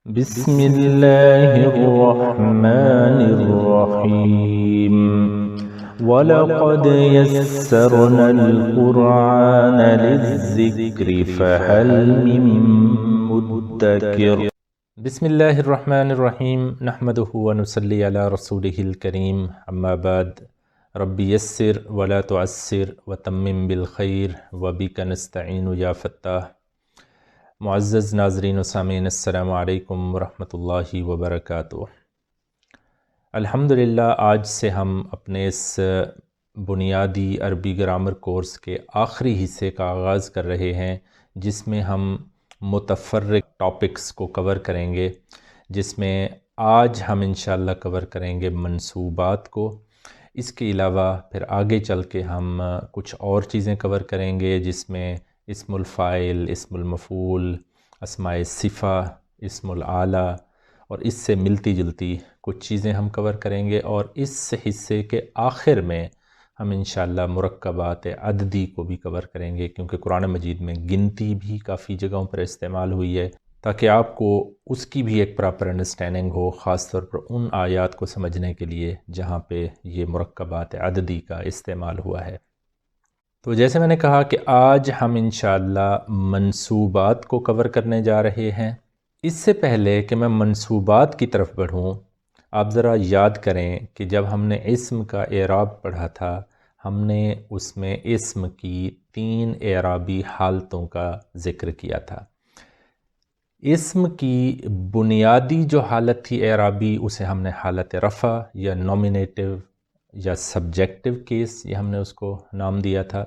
بسم الله الرحمن الرحيم ولقد يسرنا القرآن للذكر فهل من مدكر بسم الله الرحمن الرحيم نحمده ونصلي على رسوله الكريم اما بعد رب يسر ولا تعسر وتمم بالخير وبك نستعين يا فتاح۔ معزز ناظرین و سامعین، السلام علیکم ورحمۃ اللہ وبرکاتہ۔ الحمدللہ آج سے ہم اپنے اس بنیادی عربی گرامر کورس کے آخری حصے کا آغاز کر رہے ہیں، جس میں ہم متفرق ٹاپکس کو کور کریں گے، جس میں آج ہم انشاءاللہ کور کریں گے منصوبات کو۔ اس کے علاوہ پھر آگے چل کے ہم کچھ اور چیزیں کور کریں گے، جس میں اسم الفاعل، اسم المفعول، اسماء صفہ، اسم الآلہ اور اس سے ملتی جلتی کچھ چیزیں ہم کور کریں گے، اور اس حصے کے آخر میں ہم انشاءاللہ مرکبات عددی کو بھی کور کریں گے، کیونکہ قرآن مجید میں گنتی بھی کافی جگہوں پر استعمال ہوئی ہے، تاکہ آپ کو اس کی بھی ایک پراپر انڈرسٹینڈنگ ہو، خاص طور پر ان آیات کو سمجھنے کے لیے جہاں پہ یہ مرکبات عددی کا استعمال ہوا ہے۔ تو جیسے میں نے کہا کہ آج ہم انشاءاللہ منصوبات کو کور کرنے جا رہے ہیں۔ اس سے پہلے کہ میں منصوبات کی طرف بڑھوں، آپ ذرا یاد کریں کہ جب ہم نے اسم کا اعراب پڑھا تھا، ہم نے اس میں اسم کی 3 اعرابی حالتوں کا ذکر کیا تھا۔ اسم کی بنیادی جو حالت تھی اعرابی، اسے ہم نے حالت رفع یا نومینیٹو یا سبجیکٹو کیس، یہ ہم نے اس کو نام دیا تھا۔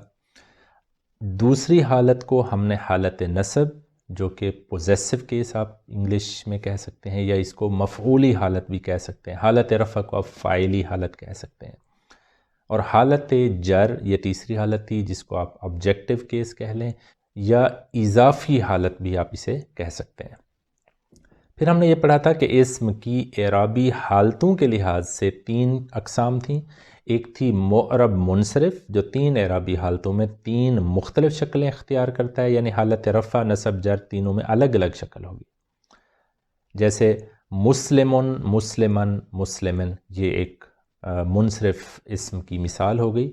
دوسری حالت کو ہم نے حالت نصب، جو کہ پوزیسو کیس آپ انگلش میں کہہ سکتے ہیں، یا اس کو مفعولی حالت بھی کہہ سکتے ہیں۔ حالت رفع کو آپ فاعلی حالت کہہ سکتے ہیں۔ اور حالت جر یہ تیسری حالت تھی، جس کو آپ آبجیکٹو کیس کہہ لیں، یا اضافی حالت بھی آپ اسے کہہ سکتے ہیں۔ پھر ہم نے یہ پڑھا تھا کہ اسم کی اعرابی حالتوں کے لحاظ سے 3 اقسام تھیں۔ ایک تھی معرب منصرف، جو 3 اعرابی حالتوں میں 3 مختلف شکلیں اختیار کرتا ہے، یعنی حالت رفع، نصب، جر تینوں میں الگ الگ شکل ہوگی، جیسے مسلمن، مسلمن، مسلمن، یہ ایک منصرف اسم کی مثال ہو گئی۔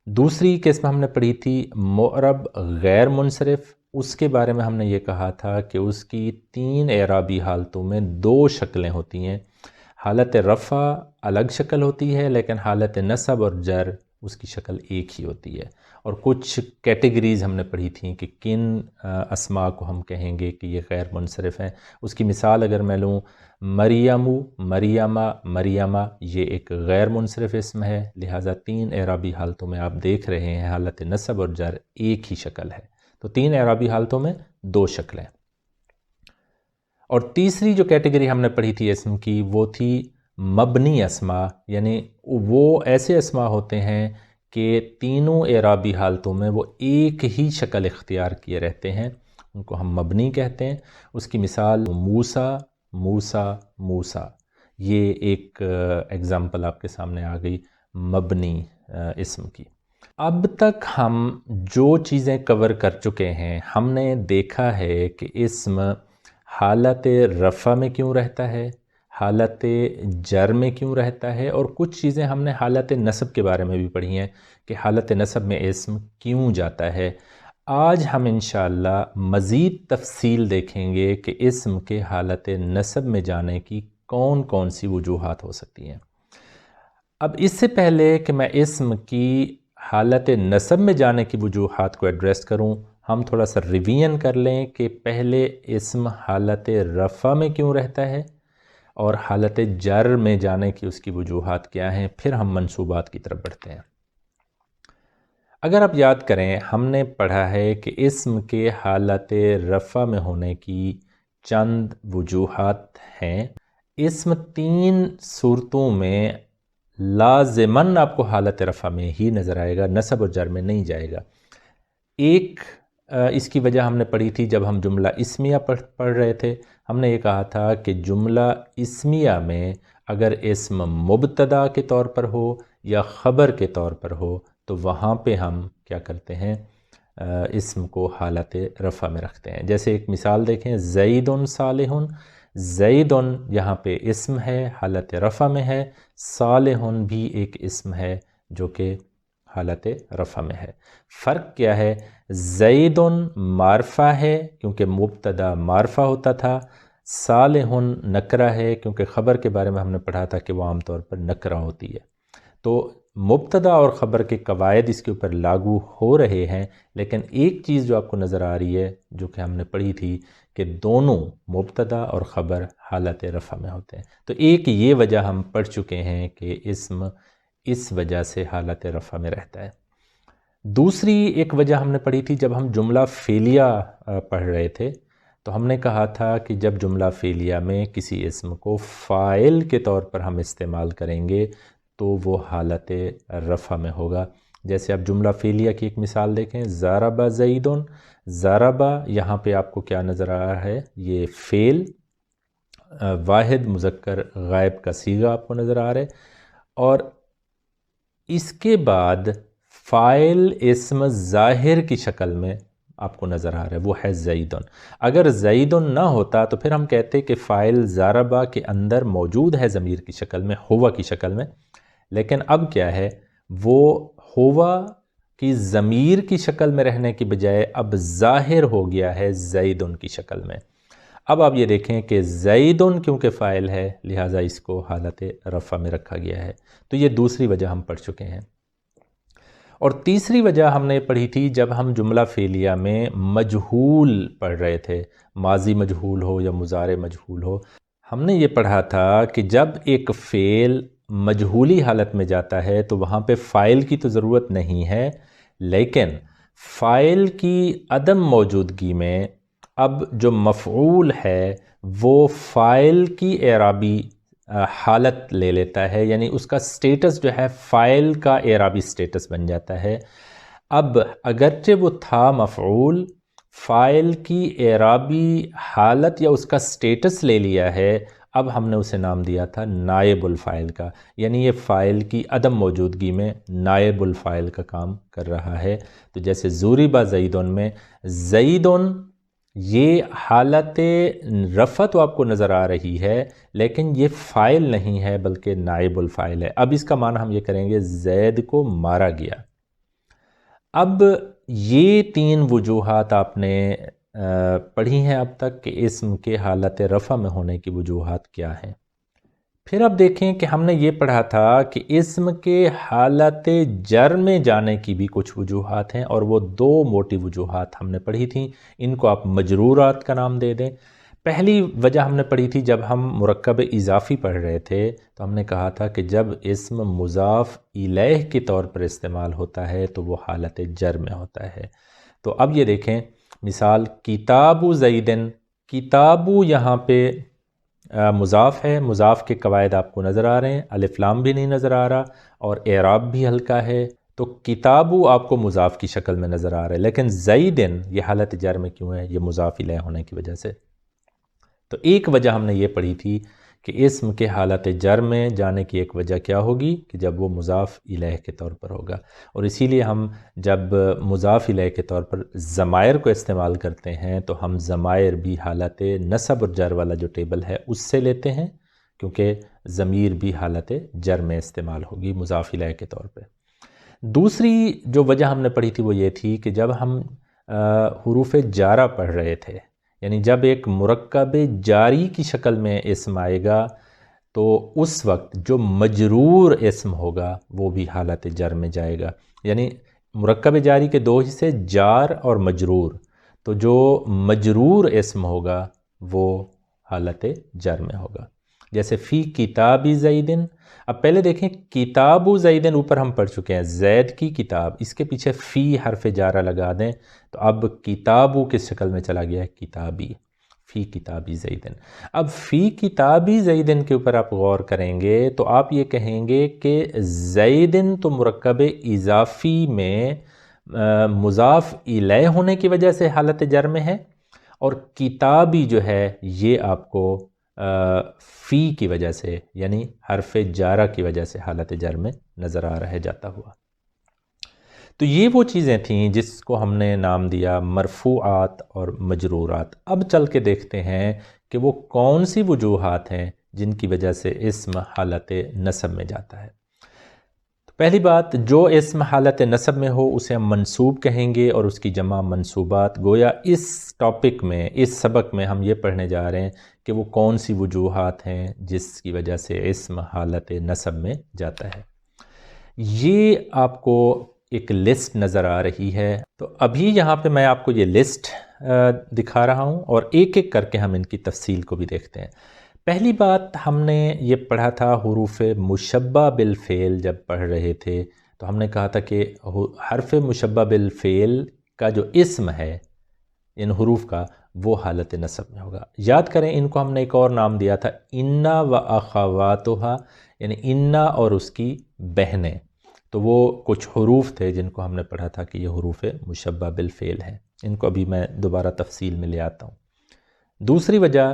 دوسری قسم ہم نے پڑھی تھی معرب غیر منصرف، اس کے بارے میں ہم نے یہ کہا تھا کہ اس کی 3 اعرابی حالتوں میں 2 شکلیں ہوتی ہیں۔ حالت رفع الگ شکل ہوتی ہے، لیکن حالت نصب اور جر اس کی شکل ایک ہی ہوتی ہے۔ اور کچھ کیٹیگریز ہم نے پڑھی تھیں کہ کن اسماء کو ہم کہیں گے کہ یہ غیر منصرف ہیں۔ اس کی مثال اگر میں لوں، مریم، مریمہ، مریمہ، یہ ایک غیر منصرف اسم ہے، لہٰذا 3 اعرابی حالتوں میں آپ دیکھ رہے ہیں حالت نصب اور جر ایک ہی شکل ہے، تو 3 اعرابی حالتوں میں 2 شکلیں۔ اور تیسری جو کیٹیگری ہم نے پڑھی تھی اسم کی، وہ تھی مبنی اسماء، یعنی وہ ایسے اسماء ہوتے ہیں کہ تینوں اعرابی حالتوں میں وہ ایک ہی شکل اختیار کیے رہتے ہیں، ان کو ہم مبنی کہتے ہیں۔ اس کی مثال موسیٰ، موسیٰ، موسیٰ، یہ ایک ایگزامپل آپ کے سامنے آ گئی مبنی اسم کی۔ اب تک ہم جو چیزیں کور کر چکے ہیں، ہم نے دیکھا ہے کہ اسم حالت رفع میں کیوں رہتا ہے، حالت جر میں کیوں رہتا ہے، اور کچھ چیزیں ہم نے حالت نصب کے بارے میں بھی پڑھی ہیں کہ حالت نصب میں اسم کیوں جاتا ہے۔ آج ہم انشاءاللہ مزید تفصیل دیکھیں گے کہ اسم کے حالت نصب میں جانے کی کون کون سی وجوہات ہو سکتی ہیں۔ اب اس سے پہلے کہ میں اسم کی حالت نصب میں جانے کی وجوہات کو ایڈریس کروں، ہم تھوڑا سا ریویژن کر لیں کہ پہلے اسم حالت رفع میں کیوں رہتا ہے اور حالت جر میں جانے کی اس کی وجوہات کیا ہیں، پھر ہم منصوبات کی طرف بڑھتے ہیں۔ اگر آپ یاد کریں، ہم نے پڑھا ہے کہ اسم کے حالت رفع میں ہونے کی چند وجوہات ہیں۔ اسم 3 صورتوں میں لازماً آپ کو حالت رفع میں ہی نظر آئے گا، نصب اور جر میں نہیں جائے گا۔ ایک اس کی وجہ ہم نے پڑھی تھی جب ہم جملہ اسمیہ پڑھ رہے تھے، ہم نے یہ کہا تھا کہ جملہ اسمیہ میں اگر اسم مبتدا کے طور پر ہو یا خبر کے طور پر ہو تو وہاں پہ ہم کیا کرتے ہیں، اسم کو حالت رفع میں رکھتے ہیں۔ جیسے ایک مثال دیکھیں، زید صالح، زیدن یہاں پہ اسم ہے، حالت رفع میں ہے، صالحن بھی ایک اسم ہے جو کہ حالت رفع میں ہے۔ فرق کیا ہے؟ زیدن معرفہ ہے کیونکہ مبتدا معرفہ ہوتا تھا، صالحن نکرہ ہے کیونکہ خبر کے بارے میں ہم نے پڑھا تھا کہ وہ عام طور پر نکرہ ہوتی ہے۔ تو مبتدا اور خبر کے قواعد اس کے اوپر لاگو ہو رہے ہیں، لیکن ایک چیز جو آپ کو نظر آ رہی ہے جو کہ ہم نے پڑھی تھی کہ دونوں مبتدا اور خبر حالت رفع میں ہوتے ہیں۔ تو ایک یہ وجہ ہم پڑھ چکے ہیں کہ اسم اس وجہ سے حالت رفع میں رہتا ہے۔ دوسری ایک وجہ ہم نے پڑھی تھی جب ہم جملہ فعلیہ پڑھ رہے تھے، تو ہم نے کہا تھا کہ جب جملہ فعلیہ میں کسی اسم کو فاعل کے طور پر ہم استعمال کریں گے تو وہ حالت رفع میں ہوگا۔ جیسے آپ جملہ فعلیہ کی ایک مثال دیکھیں، ضرب زیدن، ضرب یہاں پہ آپ کو کیا نظر آ رہا ہے؟ یہ فعل واحد مذکر غائب کا صیغہ آپ کو نظر آ رہا ہے، اور اس کے بعد فاعل اسم ظاہر کی شکل میں آپ کو نظر آ رہا ہے، وہ ہے زیدن۔ اگر زیدن نہ ہوتا تو پھر ہم کہتے کہ فاعل ضربہ کے اندر موجود ہے ضمیر کی شکل میں، ہوا کی شکل میں، لیکن اب کیا ہے؟ وہ ہوا کی ضمیر کی شکل میں رہنے کی بجائے اب ظاہر ہو گیا ہے زیدن کی شکل میں۔ اب آپ یہ دیکھیں کہ زیدن کیونکہ فاعل ہے لہٰذا اس کو حالت رفع میں رکھا گیا ہے۔ تو یہ دوسری وجہ ہم پڑھ چکے ہیں۔ اور تیسری وجہ ہم نے پڑھی تھی جب ہم جملہ فعلیہ میں مجہول پڑھ رہے تھے، ماضی مجہول ہو یا مضارع مجہول ہو، ہم نے یہ پڑھا تھا کہ جب ایک فعل مجہولی حالت میں جاتا ہے تو وہاں پہ فاعل کی تو ضرورت نہیں ہے، لیکن فاعل کی عدم موجودگی میں اب جو مفعول ہے وہ فاعل کی اعرابی حالت لے لیتا ہے، یعنی اس کا سٹیٹس جو ہے فاعل کا اعرابی سٹیٹس بن جاتا ہے۔ اب اگرچہ وہ تھا مفعول، فاعل کی اعرابی حالت یا اس کا سٹیٹس لے لیا ہے، اب ہم نے اسے نام دیا تھا نائب الفاعل کا، یعنی یہ فاعل کی عدم موجودگی میں نائب الفاعل کا کام کر رہا ہے۔ تو جیسے ضرب زیدن میں زیدن یہ حالت رفع تو آپ کو نظر آ رہی ہے، لیکن یہ فاعل نہیں ہے بلکہ نائب الفاعل ہے۔ اب اس کا معنی ہم یہ کریں گے زید کو مارا گیا۔ اب یہ تین وجوہات آپ نے پڑھی ہیں اب تک کہ اسم کے حالت رفع میں ہونے کی وجوہات کیا ہیں۔ پھر اب دیکھیں کہ ہم نے یہ پڑھا تھا کہ اسم کے حالت جر میں جانے کی بھی کچھ وجوہات ہیں، اور وہ دو موٹی وجوہات ہم نے پڑھی تھیں، ان کو آپ مجرورات کا نام دے دیں۔ پہلی وجہ ہم نے پڑھی تھی جب ہم مرکب اضافی پڑھ رہے تھے تو ہم نے کہا تھا کہ جب اسم مضاف الیہ کے طور پر استعمال ہوتا ہے تو وہ حالت جر میں ہوتا ہے۔ تو اب یہ دیکھیں مثال کتاب زیدن، کتاب یہاں پہ مضاف ہے، مضاف کے قواعد آپ کو نظر آ رہے ہیں، الف لام بھی نہیں نظر آ رہا اور اعراب بھی ہلکا ہے، تو کتاب آپ کو مضاف کی شکل میں نظر آ رہا ہے، لیکن زیدن یہ حالت جر میں کیوں ہے؟ یہ مضاف الیہ ہونے کی وجہ سے۔ تو ایک وجہ ہم نے یہ پڑھی تھی کہ اسم کے حالت جر میں جانے کی ایک وجہ کیا ہوگی کہ جب وہ مضاف الیہ کے طور پر ہوگا، اور اسی لیے ہم جب مضاف الیہ کے طور پر ضمائر کو استعمال کرتے ہیں تو ہم ضمائر بھی حالت نصب اور جر والا جو ٹیبل ہے اس سے لیتے ہیں، کیونکہ ضمیر بھی حالت جر میں استعمال ہوگی مضاف الیہ کے طور پہ۔ دوسری جو وجہ ہم نے پڑھی تھی وہ یہ تھی کہ جب ہم حروف جارہ پڑھ رہے تھے، یعنی جب ایک مرکب جاری کی شکل میں اسم آئے گا تو اس وقت جو مجرور اسم ہوگا وہ بھی حالت جر میں جائے گا، یعنی مرکب جاری کے دو حصے جار اور مجرور، تو جو مجرور اسم ہوگا وہ حالت جر میں ہوگا۔ جیسے فی کتاب زیدن، اب پہلے دیکھیں کتاب زیدن اوپر ہم پڑھ چکے ہیں زید کی کتاب، اس کے پیچھے فی حرف جارہ لگا دیں تو اب کتاب کس شکل میں چلا گیا ہے؟ کتابی، فی کتابی زیدن۔ اب فی کتابی زیدن کے اوپر آپ غور کریں گے تو آپ یہ کہیں گے کہ زیدن تو مرکب اضافی میں مضاف الیہ ہونے کی وجہ سے حالت جر میں ہے، اور کتابی جو ہے یہ آپ کو فی کی وجہ سے یعنی حرف جارہ کی وجہ سے حالت جر میں نظر آ رہا ہے جاتا ہوا۔ تو یہ وہ چیزیں تھیں جس کو ہم نے نام دیا مرفوعات اور مجرورات۔ اب چل کے دیکھتے ہیں کہ وہ کون سی وجوہات ہیں جن کی وجہ سے اسم حالت نصب میں جاتا ہے۔ تو پہلی بات، جو اسم حالت نصب میں ہو اسے ہم منصوب کہیں گے، اور اس کی جمع منصوبات۔ گویا اس ٹاپک میں، اس سبق میں ہم یہ پڑھنے جا رہے ہیں کہ وہ کون سی وجوہات ہیں جس کی وجہ سے اسم حالت نصب میں جاتا ہے۔ یہ آپ کو ایک لسٹ نظر آ رہی ہے، تو ابھی یہاں پہ میں آپ کو یہ لسٹ دکھا رہا ہوں، اور ایک ایک کر کے ہم ان کی تفصیل کو بھی دیکھتے ہیں۔ پہلی بات، ہم نے یہ پڑھا تھا حروف مشبہ بالفعل جب پڑھ رہے تھے، تو ہم نے کہا تھا کہ حرف مشبہ بالفعل کا جو اسم ہے ان حروف کا، وہ حالت نصب میں ہوگا۔ یاد کریں، ان کو ہم نے ایک اور نام دیا تھا انا و اخواتھا، یعنی انا اور اس کی بہنیں۔ تو وہ کچھ حروف تھے جن کو ہم نے پڑھا تھا کہ یہ حروف مشبہ بالفعل ہیں۔ ان کو ابھی میں دوبارہ تفصیل میں لے آتا ہوں۔ دوسری وجہ،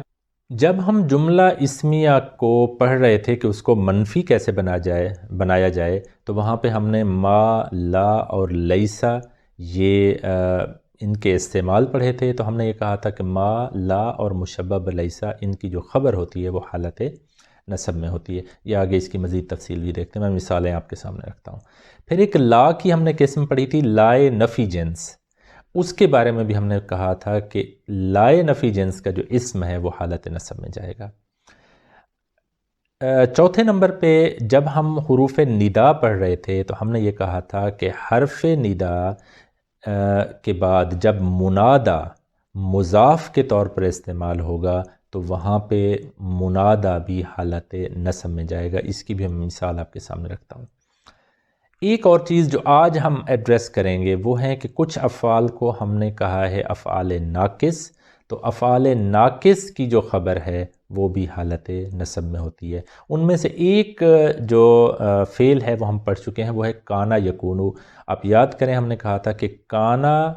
جب ہم جملہ اسمیہ کو پڑھ رہے تھے کہ اس کو منفی کیسے بنایا جائے، تو وہاں پہ ہم نے ما، لا اور لیسا یہ ان کے استعمال پڑھے تھے۔ تو ہم نے یہ کہا تھا کہ ما، لا اور مشبہ بلیسا، ان کی جو خبر ہوتی ہے وہ حالت نصب میں ہوتی ہے۔ یہ آگے اس کی مزید تفصیل بھی دیکھتے ہیں، میں مثالیں آپ کے سامنے رکھتا ہوں۔ پھر ایک لا کی ہم نے قسم پڑھی تھی، لائے نفی جنس۔ اس کے بارے میں بھی ہم نے کہا تھا کہ لائے نفی جنس کا جو اسم ہے وہ حالت نصب میں جائے گا۔ چوتھے نمبر پہ جب ہم حروف ندا پڑھ رہے تھے تو ہم نے یہ کہا تھا کہ حرف ندا کے بعد جب منادا مضاف کے طور پر استعمال ہوگا تو وہاں پہ منادا بھی حالت نصب میں جائے گا۔ اس کی بھی ہم مثال آپ کے سامنے رکھتا ہوں۔ ایک اور چیز جو آج ہم ایڈریس کریں گے وہ ہے کہ کچھ افعال کو ہم نے کہا ہے افعال ناقص، تو افعال ناقص کی جو خبر ہے وہ بھی حالت نصب میں ہوتی ہے۔ ان میں سے ایک جو فعل ہے وہ ہم پڑھ چکے ہیں، وہ ہے کانا یکونو۔ آپ یاد کریں، ہم نے کہا تھا کہ کانا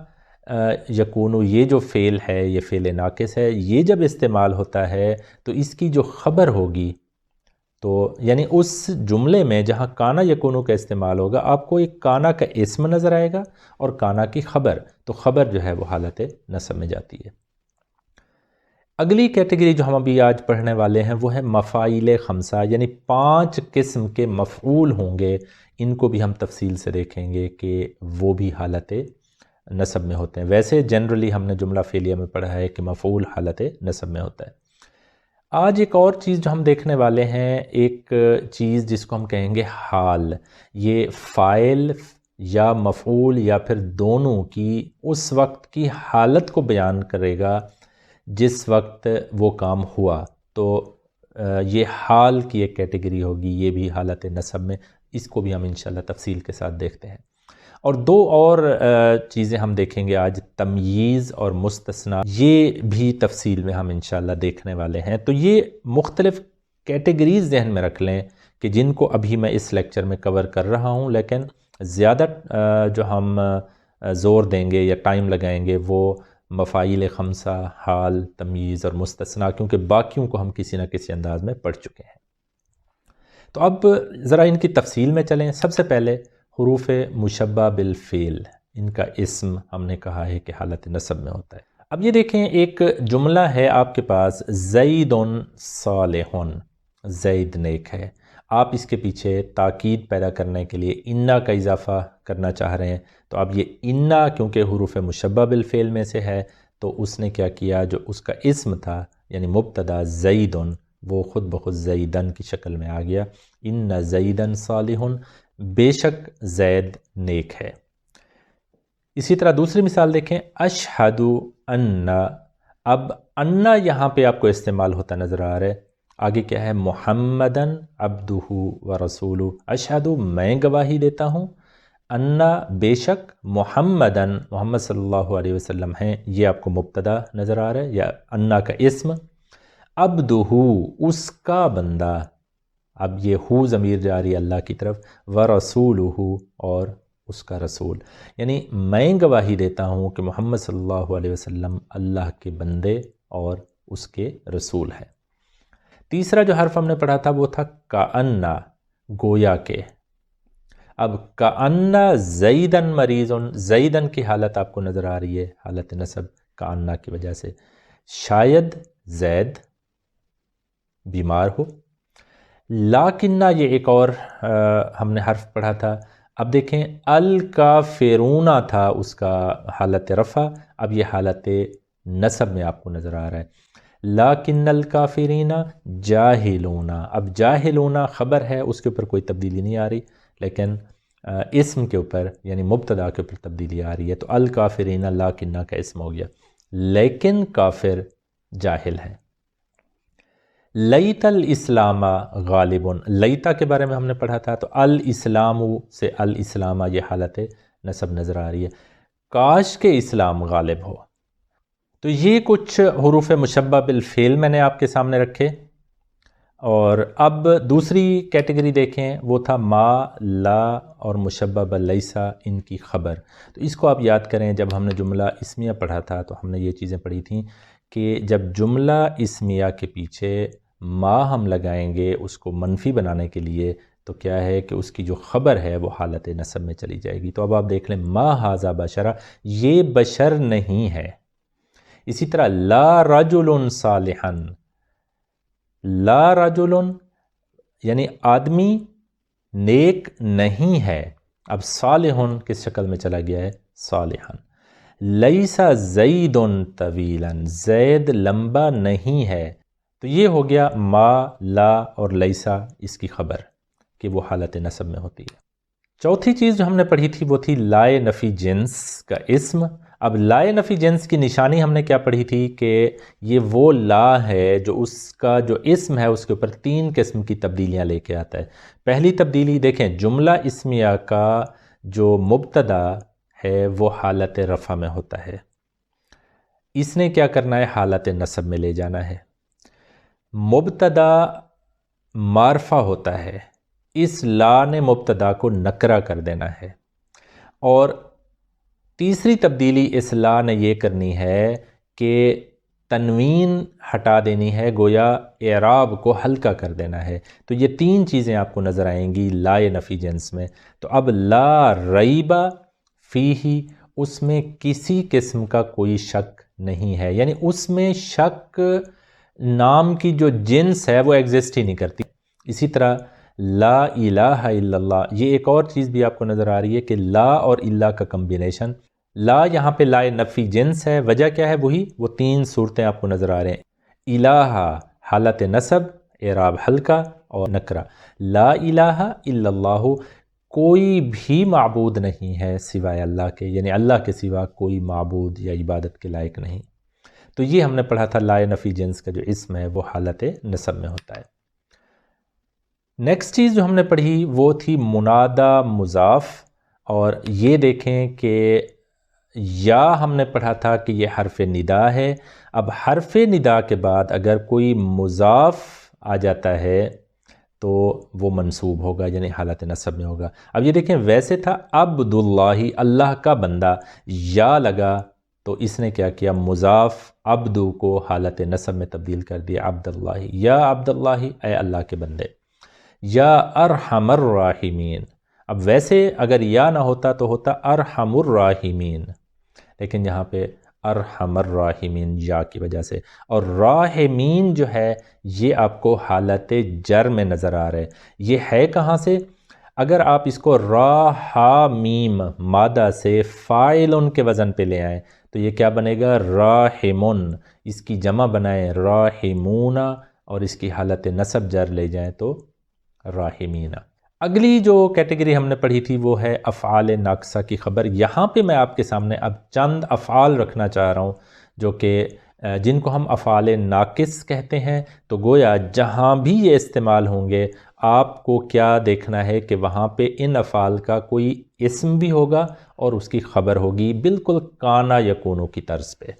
یکونو یہ جو فعل ہے یہ فعل ناقص ہے۔ یہ جب استعمال ہوتا ہے تو اس کی جو خبر ہوگی، تو یعنی اس جملے میں جہاں کانا یکونو کا استعمال ہوگا، آپ کو ایک کانا کا اسم نظر آئے گا اور کانا کی خبر، تو خبر جو ہے وہ حالت نصب میں جاتی ہے۔ اگلی کیٹیگری جو ہم ابھی آج پڑھنے والے ہیں وہ ہے مفاعیل خمسہ، یعنی 5 قسم کے مفعول ہوں گے۔ ان کو بھی ہم تفصیل سے دیکھیں گے کہ وہ بھی حالت نصب میں ہوتے ہیں۔ ویسے جنرلی ہم نے جملہ فعلیہ میں پڑھا ہے کہ مفعول حالت نصب میں ہوتا ہے۔ آج ایک اور چیز جو ہم دیکھنے والے ہیں، ایک چیز جس کو ہم کہیں گے حال۔ یہ فاعل یا مفعول یا پھر دونوں کی اس وقت کی حالت کو بیان کرے گا جس وقت وہ کام ہوا، تو یہ حال کی ایک کیٹیگری ہوگی، یہ بھی حالت نصب میں۔ اس کو بھی ہم انشاءاللہ تفصیل کے ساتھ دیکھتے ہیں۔ اور 2 اور چیزیں ہم دیکھیں گے آج، تمییز اور مستثنی، یہ بھی تفصیل میں ہم انشاءاللہ دیکھنے والے ہیں۔ تو یہ مختلف کیٹیگریز ذہن میں رکھ لیں کہ جن کو ابھی میں اس لیکچر میں کور کر رہا ہوں، لیکن زیادہ جو ہم زور دیں گے یا ٹائم لگائیں گے وہ مفاعیل خمسہ، حال، تمییز اور مستثنی، کیونکہ باقیوں کو ہم کسی نہ کسی انداز میں پڑھ چکے ہیں۔ تو اب ذرا ان کی تفصیل میں چلیں۔ سب سے پہلے حروف مشبہ بالفعل، ان کا اسم ہم نے کہا ہے کہ حالت نصب میں ہوتا ہے۔ اب یہ دیکھیں، ایک جملہ ہے آپ کے پاس، زید صالح، زید نیک ہے۔ آپ اس کے پیچھے تاکید پیدا کرنے کے لیے انا کا اضافہ کرنا چاہ رہے ہیں، تو اب یہ انا کیونکہ حروف مشبہ بالفعل میں سے ہے، تو اس نے کیا کیا، جو اس کا اسم تھا یعنی مبتدا زید، وہ خود بخود زیدن کی شکل میں آ گیا۔ ان زیدن صالح، بے شک زید نیک ہے۔ اسی طرح دوسری مثال دیکھیں، اشہد ان، اب ان یہاں پہ آپ کو استعمال ہوتا نظر آ رہا ہے۔ آگے کیا ہے، محمدن عبدہ و رسولہ، اشہد میں گواہی دیتا ہوں، ان بے شک، محمدن محمد صلی اللہ علیہ وسلم ہیں، یہ آپ کو مبتدا نظر آ رہا ہے یا ان کا اسم، عبدہ اس کا بندہ، اب یہ ہو ضمیر جاری اللہ کی طرف، ورسولہ اور اس کا رسول، یعنی میں گواہی دیتا ہوں کہ محمد صلی اللہ علیہ وسلم اللہ کے بندے اور اس کے رسول ہیں۔ تیسرا جو حرف ہم نے پڑھا تھا وہ تھا کأن، گویا کہ۔ اب کأن زیدن مریض، زیدن کی حالت آپ کو نظر آ رہی ہے حالت نصب کأن کی وجہ سے، شاید زید بیمار ہو۔ لاکنہ یہ ایک اور ہم نے حرف پڑھا تھا، اب دیکھیں الکافرون تھا اس کا حالت رفع، اب یہ حالت نصب میں آپ کو نظر آ رہا ہے۔ لاکن الکافرین جاہلون، اب جاہلون خبر ہے، اس کے اوپر کوئی تبدیلی نہیں آ رہی، لیکن اسم کے اوپر یعنی مبتدا کے اوپر تبدیلی آ رہی ہے، تو الکافرین لاکنہ کا اسم ہو گیا، لیکن کافر جاہل ہے۔ لیت الاسلام غالب، لیتا کے بارے میں ہم نے پڑھا تھا، تو الاسلام سے الاسلام یہ حالت نصب نظر آ رہی ہے، کاش کے اسلام غالب ہو۔ تو یہ کچھ حروف مشبہ بالفعل میں نے آپ کے سامنے رکھے، اور اب دوسری کیٹیگری دیکھیں، وہ تھا ما، لا اور مشبہ باللیسا، ان کی خبر۔ تو اس کو آپ یاد کریں، جب ہم نے جملہ اسمیہ پڑھا تھا تو ہم نے یہ چیزیں پڑھی تھیں کہ جب جملہ اسمیہ کے پیچھے ما ہم لگائیں گے اس کو منفی بنانے کے لیے، تو کیا ہے کہ اس کی جو خبر ہے وہ حالت نصب میں چلی جائے گی۔ تو اب آپ دیکھ لیں، ما ھذا بشرا، یہ بشر نہیں ہے۔ اسی طرح لا رجل صالحا، لا رجل یعنی آدمی نیک نہیں ہے، اب صالح کس شکل میں چلا گیا ہے؟ صالحا۔ لیسا زید طویلا، زید لمبا نہیں ہے، تو یہ ہو گیا ما، لا اور لیسا، اس کی خبر کہ وہ حالت نصب میں ہوتی ہے۔ چوتھی چیز جو ہم نے پڑھی تھی وہ تھی لائے نفی جنس کا اسم۔ اب لائے نفی جنس کی نشانی ہم نے کیا پڑھی تھی کہ یہ وہ لا ہے جو اس کا جو اسم ہے اس کے اوپر 3 قسم کی تبدیلیاں لے کے آتا ہے۔ پہلی تبدیلی دیکھیں، جملہ اسمیہ کا جو مبتدا ہے وہ حالت رفع میں ہوتا ہے، اس نے کیا کرنا ہے؟ حالت نصب میں لے جانا ہے۔ مبتدا معرفہ ہوتا ہے، اس لا نے مبتدا کو نکرہ کر دینا ہے، اور تیسری تبدیلی اس لا نے یہ کرنی ہے کہ تنوین ہٹا دینی ہے، گویا اعراب کو ہلکا کر دینا ہے۔ تو یہ 3 چیزیں آپ کو نظر آئیں گی لائے نفی جنس میں۔ تو اب لا ریبہ فیہ، اس میں کسی قسم کا کوئی شک نہیں ہے، یعنی اس میں شک نام کی جو جنس ہے وہ ایگزسٹ ہی نہیں کرتی۔ اسی طرح لا الہ الا اللہ، یہ ایک اور چیز بھی آپ کو نظر آ رہی ہے کہ لا اور اللہ کا کمبینیشن۔ لا یہاں پہ لائے نفی جنس ہے، وجہ کیا ہے؟ وہی وہ 3 صورتیں آپ کو نظر آ رہے ہیں، الہ حالت نصب، اعراب ہلکا اور نکرہ۔ لا الہ الا اللہ، کوئی بھی معبود نہیں ہے سوائے اللہ کے، یعنی اللہ کے سوا کوئی معبود یا عبادت کے لائق نہیں۔ تو یہ ہم نے پڑھا تھا لائے نفی جنس کا جو اسم ہے وہ حالت نصب میں ہوتا ہے۔ نیکسٹ چیز جو ہم نے پڑھی وہ تھی منادا مضاف، اور یہ دیکھیں کہ یا ہم نے پڑھا تھا کہ یہ حرف ندا ہے۔ اب حرف ندا کے بعد اگر کوئی مضاف آ جاتا ہے تو وہ منصوب ہوگا، یعنی حالت نصب میں ہوگا۔ اب یہ دیکھیں، ویسے تھا عبداللہ، اللہ کا بندہ، یا لگا تو اس نے کیا کیا؟ مضاف عبدو کو حالت نصب میں تبدیل کر دیا، عبداللہ، یا عبداللہ اے اللہ کے بندے، یا ارحم الراحمین۔ اب ویسے اگر یا نہ ہوتا تو ہوتا ارحم الراحمین، لیکن یہاں پہ ارحم الراحمین یا کی وجہ سے، اور راحمین جو ہے یہ آپ کو حالت جر میں نظر آ رہا ہے۔ یہ ہے کہاں سے؟ اگر آپ اس کو را ہا میم مادہ سے فاعلن کے وزن پہ لے آئیں تو یہ کیا بنے گا؟ راحمن، اس کی جمع بنائیں راحمون، اور اس کی حالت نصب جر لے جائیں تو راحمین۔ اگلی جو کیٹیگری ہم نے پڑھی تھی وہ ہے افعال ناقصہ کی خبر۔ یہاں پہ میں آپ کے سامنے اب چند افعال رکھنا چاہ رہا ہوں جو کہ جن کو ہم افعال ناقص کہتے ہیں۔ تو گویا جہاں بھی یہ استعمال ہوں گے آپ کو کیا دیکھنا ہے کہ وہاں پہ ان افعال کا کوئی اسم بھی ہوگا اور اس کی خبر ہوگی، بالکل کانا یکونو کی طرز پہ،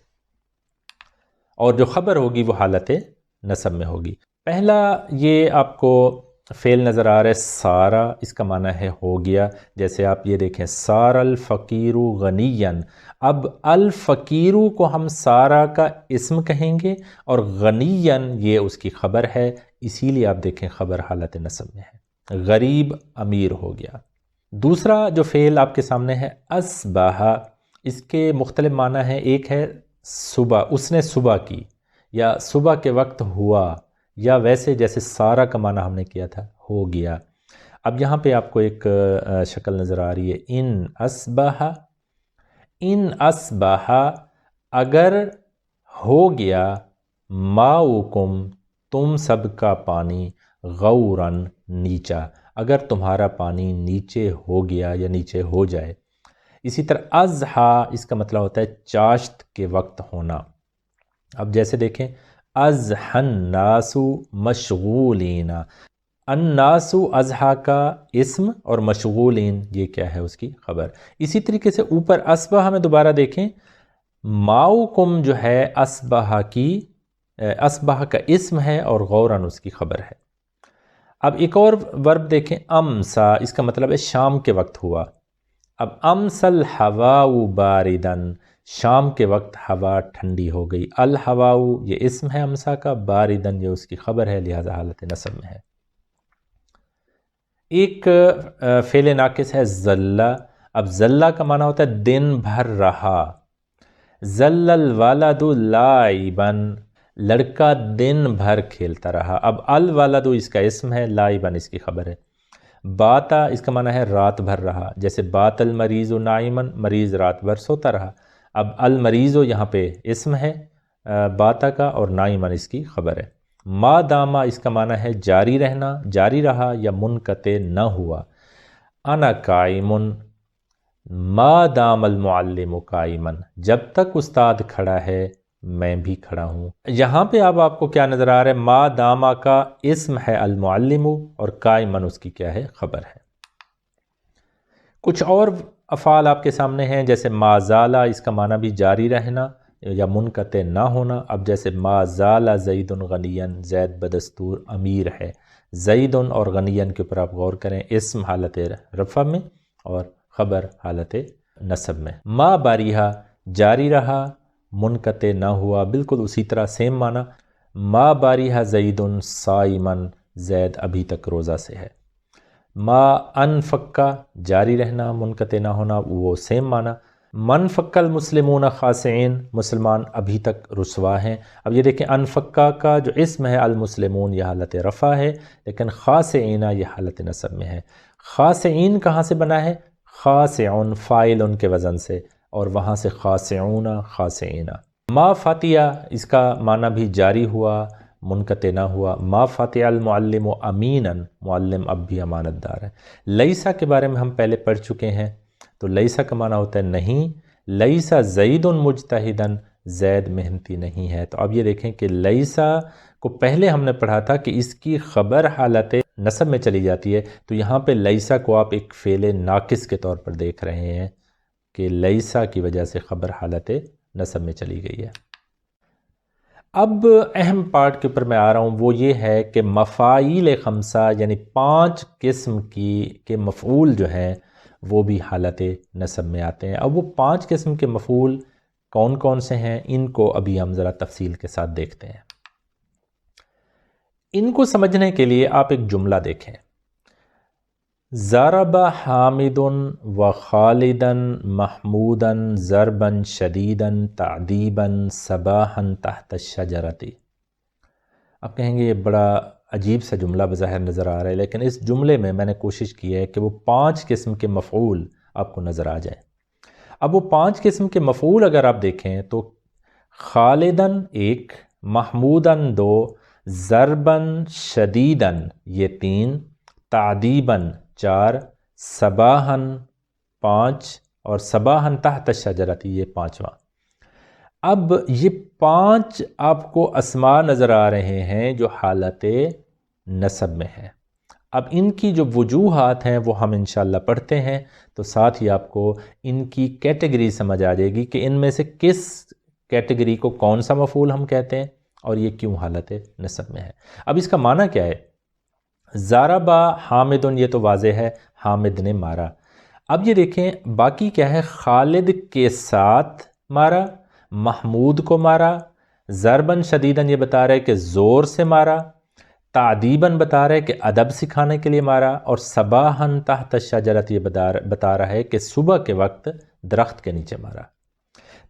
اور جو خبر ہوگی وہ حالت نصب میں ہوگی۔ پہلا یہ آپ کو فعل نظر آ رہا ہے سارا، اس کا معنی ہے ہو گیا۔ جیسے آپ یہ دیکھیں سار الفقیر غنیًا، اب الفقیرو کو ہم سارا کا اسم کہیں گے اور غنیًا یہ اس کی خبر ہے، اسی لیے آپ دیکھیں خبر حالت نصب میں ہے۔ غریب امیر ہو گیا۔ دوسرا جو فعل آپ کے سامنے ہے اصبح، اس کے مختلف معنی ہیں، ایک ہے صبح، اس نے صبح کی، یا صبح کے وقت ہوا، یا ویسے جیسے سارا کا معنی ہم نے کیا تھا ہو گیا۔ اب یہاں پہ آپ کو ایک شکل نظر آ رہی ہے، ان اصبح اگر ہو گیا ماؤکم تم سب کا پانی غوراً نیچا، اگر تمہارا پانی نیچے ہو گیا یا نیچے ہو جائے۔ اسی طرح اضحا اس کا مطلب ہوتا ہے چاشت کے وقت ہونا۔ اب جیسے دیکھیں اضحا الناس مشغولین، الناس اضحا کا اسم اور مشغولین یہ کیا ہے اس کی خبر۔ اسی طریقے سے اوپر اصبح میں دوبارہ دیکھیں، ماؤکم جو ہے اصبح کا اسم ہے اور غوراً اس کی خبر ہے۔ اب ایک اور ورب دیکھیں، امسا اس کا مطلب ہے شام کے وقت ہوا۔ اب امسل الحواء باردن، شام کے وقت ہوا ٹھنڈی ہو گئی۔ الحواء یہ اسم ہے امسا کا، باردن یہ اس کی خبر ہے، لہذا حالت نصب میں ہے۔ ایک فعل ناقص ہے ظلہ۔ اب ظلہ کا معنی ہوتا ہے دن بھر رہا۔ ظل الولد لائبا، لڑکا دن بھر کھیلتا رہا۔ اب الولد اس کا اسم ہے، لائبا اس کی خبر ہے۔ باتا اس کا معنی ہے رات بھر رہا، جیسے بات المریض نائما، مریض رات بھر سوتا رہا۔ اب المریض یہاں پہ اسم ہے باتا کا، اور نائما اس کی خبر ہے۔ ما داما اس کا معنی ہے جاری رہنا، جاری رہا یا منقطع نہ ہوا۔ انا قائمن ما دام المعلم قائما، جب تک استاد کھڑا ہے میں بھی کھڑا ہوں۔ یہاں پہ اب آپ کو کیا نظر آ رہا ہے، ما داما کا اسم ہے المعلم اور قائما اس کی کیا ہے خبر ہے۔ کچھ اور افعال آپ کے سامنے ہیں، جیسے ما زالا اس کا معنی بھی جاری رہنا یا منقطع نہ ہونا۔ اب جیسے ما زال زید غنین، زید بدستور امیر ہے۔ زید اور غنین کے اوپر آپ غور کریں، اسم حالت رفع میں اور خبر حالت نصب میں۔ ما باریہا جاری رہا منقطع نہ ہوا، بالکل اسی طرح سیم معنی۔ ما باریہا زید صائمن، زید ابھی تک روزہ سے ہے۔ ما انفکا جاری رہنا منقطع نہ ہونا، وہ سیم معنی۔ من فک المسلمون خاسعین، مسلمان ابھی تک رسوا ہیں۔ اب یہ دیکھیں انفکا کا جو اسم ہے المسلمون یہ حالت رفع ہے، لیکن خاسعین یہ حالت نصب میں ہے۔ خاسعین کہاں سے بنا ہے، خاسعون فاعل ان کے وزن سے، اور وہاں سے خاسعون خاسعین۔ ما فاتیہ اس کا معنی بھی جاری ہوا منقطع نہ ہوا۔ ما فاتح المعلم امینا، معلم اب بھی امانت دار ہے۔ لیسا کے بارے میں ہم پہلے پڑھ چکے ہیں، تو لیسا کا معنی ہوتا ہے نہیں۔ لیسا زید مجتہدا، زید محنتی نہیں ہے۔ تو اب یہ دیکھیں کہ لیسا کو پہلے ہم نے پڑھا تھا کہ اس کی خبر حالت نصب میں چلی جاتی ہے، تو یہاں پہ لیسا کو آپ ایک فعل ناقص کے طور پر دیکھ رہے ہیں کہ لیسا کی وجہ سے خبر حالت نصب میں چلی گئی ہے۔ اب اہم پارٹ کے اوپر میں آ رہا ہوں، وہ یہ ہے کہ مفاعیل خمسہ یعنی 5 قسم کے مفعول جو ہیں وہ بھی حالت نصب میں آتے ہیں۔ اب وہ 5 قسم کے مفعول کون کون سے ہیں، ان کو ابھی ہم ذرا تفصیل کے ساتھ دیکھتے ہیں۔ ان کو سمجھنے کے لیے آپ ایک جملہ دیکھیں، ضرب حامد و خالدا محمودا ضربا شدیدا تعذیبا صباحا تحت الشجرۃ۔ آپ کہیں گے یہ بڑا عجیب سا جملہ بظاہر نظر آ رہا ہے، لیکن اس جملے میں نے کوشش کی ہے کہ وہ 5 قسم کے مفعول آپ کو نظر آ جائیں۔ اب وہ 5 قسم کے مفعول اگر آپ دیکھیں تو خالداً 1، محموداً 2، ضرباً شدیداً یہ 3، تعذیباً 4، صباحاً 5 اور صباحاً تحت الشجرۃ یہ 5واں۔ اب یہ 5 آپ کو اسماء نظر آ رہے ہیں جو حالت نصب میں ہیں۔ اب ان کی جو وجوہات ہیں وہ ہم انشاءاللہ پڑھتے ہیں، تو ساتھ ہی آپ کو ان کی کیٹیگری سمجھ آ جائے گی کہ ان میں سے کس کیٹیگری کو کون سا مفعول ہم کہتے ہیں اور یہ کیوں حالت نصب میں ہے۔ اب اس کا معنی کیا ہے، ضربا حامد، یہ تو واضح ہے حامد نے مارا۔ اب یہ دیکھیں باقی کیا ہے، خالد کے ساتھ مارا، محمود کو مارا، ضرباً شدیداً یہ بتا رہا ہے کہ زور سے مارا، تعذیباً بتا رہا ہے کہ ادب سکھانے کے لیے مارا، اور صباحاً تحت الشجرۃ یہ بتا رہا ہے کہ صبح کے وقت درخت کے نیچے مارا۔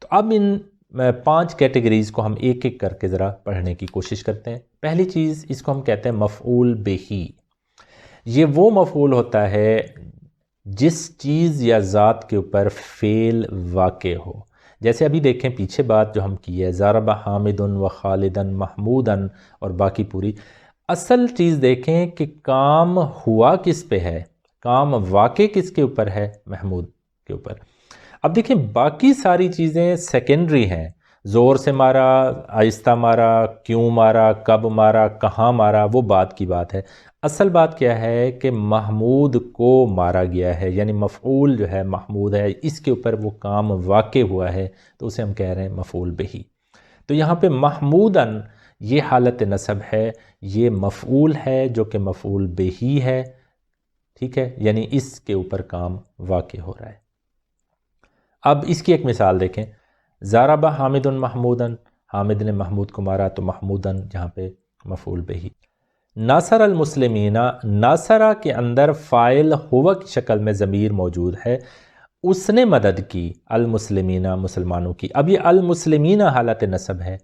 تو اب ان 5 کیٹیگریز کو ہم ایک ایک کر کے ذرا پڑھنے کی کوشش کرتے ہیں۔ پہلی چیز، اس کو ہم کہتے ہیں مفعول بہی۔ یہ وہ مفعول ہوتا ہے جس چیز یا ذات کے اوپر فعل واقع ہو۔ جیسے ابھی دیکھیں پیچھے بات جو ہم کی ہے، ضرب حامد و خالدا محمودا، اور باقی پوری اصل چیز دیکھیں کہ کام ہوا کس پہ ہے، کام واقع کس کے اوپر ہے، محمود کے اوپر۔ اب دیکھیں باقی ساری چیزیں سیکنڈری ہیں، زور سے مارا، آہستہ مارا، کیوں مارا، کب مارا، کہاں مارا، وہ بات کی بات ہے۔ اصل بات کیا ہے کہ محمود کو مارا گیا ہے، یعنی مفعول جو ہے محمود ہے، اس کے اوپر وہ کام واقع ہوا ہے، تو اسے ہم کہہ رہے ہیں مفعول بہی۔ تو یہاں پہ محموداً یہ حالت نصب ہے، یہ مفعول ہے جو کہ مفعول بہی ہے، ٹھیک ہے، یعنی اس کے اوپر کام واقع ہو رہا ہے۔ اب اس کی ایک مثال دیکھیں، ضرب حامد محموداً، حامد نے محمود کو مارا، تو محموداً یہاں پہ مفعول بہی۔ ناصر المسلمین، ناصرہ کے اندر فاعل ہوا کی شکل میں ضمیر موجود ہے، اس نے مدد کی، المسلمین مسلمانوں کی۔ اب یہ المسلمین حالت نصب ہے،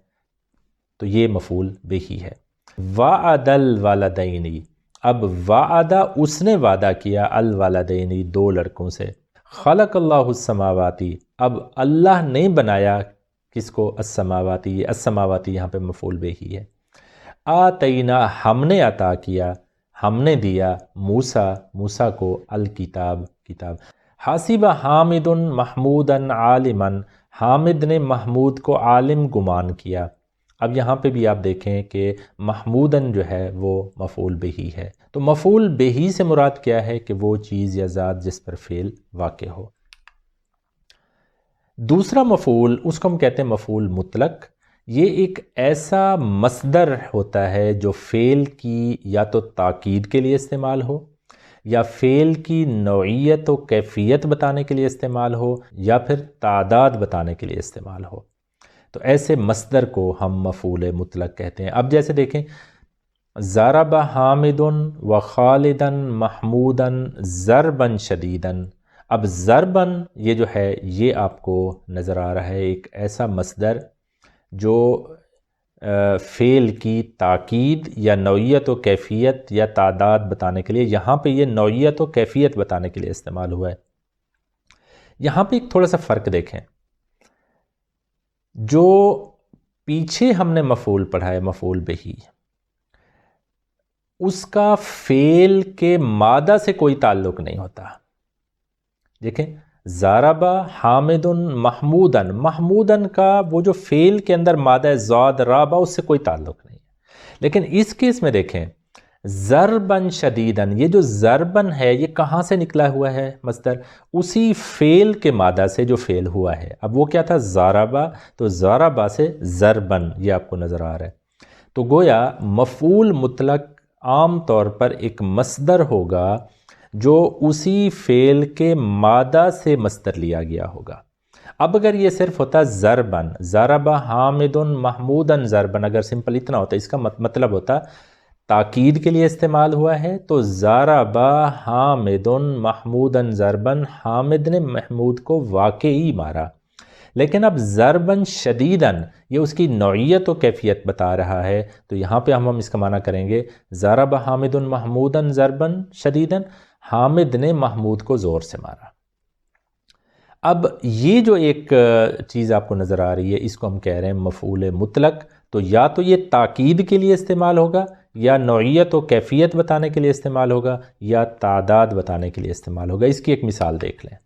تو یہ مفعول بہی ہے۔ وعد الوالدین، اب وعدہ اس نے وعدہ کیا، الوالدین 2 لڑکوں سے۔ خلق اللہ السماواتی، اب اللہ نے بنایا کس کو، السماواتی، السماواتی یہاں پہ مفعول بہی ہے۔ آتینا، ہم نے عطا کیا، ہم نے دیا، موسیٰ کو، الکتاب، کتاب۔ حاسب حامد محمودا عالما، حامد نے محمود کو عالم گمان کیا۔ اب یہاں پہ بھی آپ دیکھیں کہ محموداً جو ہے وہ مفعول بہی ہے۔ تو مفعول بہی سے مراد کیا ہے کہ وہ چیز یا ذات جس پر فعل واقع ہو۔ دوسرا مفعول، اس کو ہم کہتے ہیں مفعول مطلق۔ یہ ایک ایسا مصدر ہوتا ہے جو فعل کی یا تو تاکید کے لیے استعمال ہو، یا فعل کی نوعیت و کیفیت بتانے کے لیے استعمال ہو، یا پھر تعداد بتانے کے لیے استعمال ہو۔ تو ایسے مصدر کو ہم مفعول مطلق کہتے ہیں۔ اب جیسے دیکھیں، ضرب حامد و خالدا محمودا ضربا شدیدا، اب ضرباً یہ جو ہے یہ آپ کو نظر آ رہا ہے ایک ایسا مصدر جو فعل کی تاکید یا نوعیت و کیفیت یا تعداد بتانے کے لیے، یہاں پہ یہ نوعیت و کیفیت بتانے کے لیے استعمال ہوا ہے۔ یہاں پہ ایک تھوڑا سا فرق دیکھیں، جو پیچھے ہم نے مفعول پڑھا ہے مفعول بہی، اس کا فعل کے مادہ سے کوئی تعلق نہیں ہوتا۔ دیکھیں، ضرب حامد محموداً، محموداً کا وہ جو فعل کے اندر مادہ ضاد رابا، اس سے کوئی تعلق نہیں ہے۔ لیکن اس کیس میں دیکھیں، ضرباً شدیداً، یہ جو ضرباً ہے یہ کہاں سے نکلا ہوا ہے مصدر؟ اسی فعل کے مادہ سے جو فعل ہوا ہے۔ اب وہ کیا تھا؟ ضربا، تو ضربا سے ضرباً، یہ آپ کو نظر آ رہا ہے۔ تو گویا مفعول مطلق عام طور پر ایک مصدر ہوگا جو اسی فعل کے مادہ سے مصدر لیا گیا ہوگا۔ اب اگر یہ صرف ہوتا ضرباً، ضرب حامد محموداً ضرباً، اگر سمپل اتنا ہوتا، اس کا مطلب ہوتا تاکید کے لیے استعمال ہوا ہے، تو ضرب حامد محموداً ضرباً، حامد نے محمود کو واقعی مارا۔ لیکن اب ضرباً شدیداً یہ اس کی نوعیت و کیفیت بتا رہا ہے، تو یہاں پہ ہم اس کا معنی کریں گے ضرب حامد محموداً ضرباً شدیداً، حامد نے محمود کو زور سے مارا۔ اب یہ جو ایک چیز آپ کو نظر آ رہی ہے، اس کو ہم کہہ رہے ہیں مفعول مطلق۔ تو یا تو یہ تاکید کے لیے استعمال ہوگا، یا نوعیت و کیفیت بتانے کے لیے استعمال ہوگا، یا تعداد بتانے کے لیے استعمال ہوگا۔ اس کی ایک مثال دیکھ لیں۔